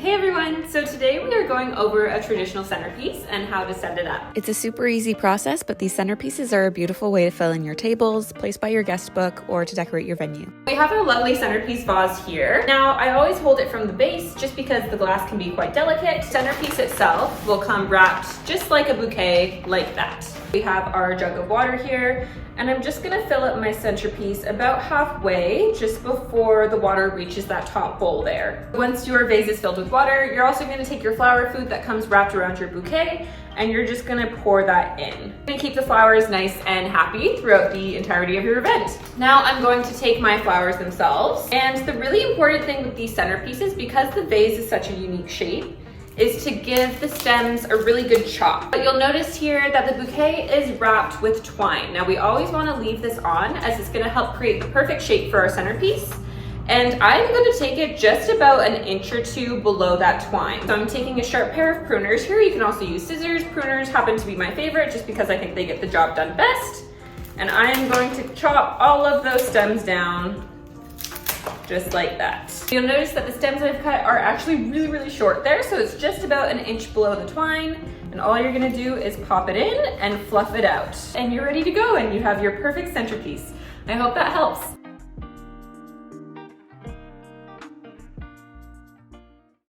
Hey everyone! So today we are going over a traditional centerpiece and how to set it up. It's a super easy process, but these centerpieces are a beautiful way to fill in your tables, place by your guest book, or to decorate your venue. We have our lovely centerpiece vase here. Now I always hold it from the base just because the glass can be quite delicate. Centerpiece itself will come wrapped just like a bouquet, like that. We have our jug of water here, and I'm just gonna fill up my centerpiece about halfway just before the water reaches that top bowl there. Once your vase is filled with water, you're also gonna take your flower food that comes wrapped around your bouquet, and you're just gonna pour that in. You're gonna keep the flowers nice and happy throughout the entirety of your event. Now I'm going to take my flowers themselves, and the really important thing with these centerpieces, because the vase is such a unique shape, is to give the stems a really good chop. But you'll notice here that the bouquet is wrapped with twine. Now we always want to leave this on as it's going to help create the perfect shape for our centerpiece. And I'm going to take it just about an inch or two below that twine. So I'm taking a sharp pair of pruners here. You can also use scissors. Pruners happen to be my favorite just because I think they get the job done best. And I am going to chop all of those stems down just like that. You'll notice that the stems I've cut are actually really short there, so it's just about an inch below the twine, and all you're gonna do is pop it in and fluff it out. And you're ready to go, and you have your perfect centerpiece. I hope that helps.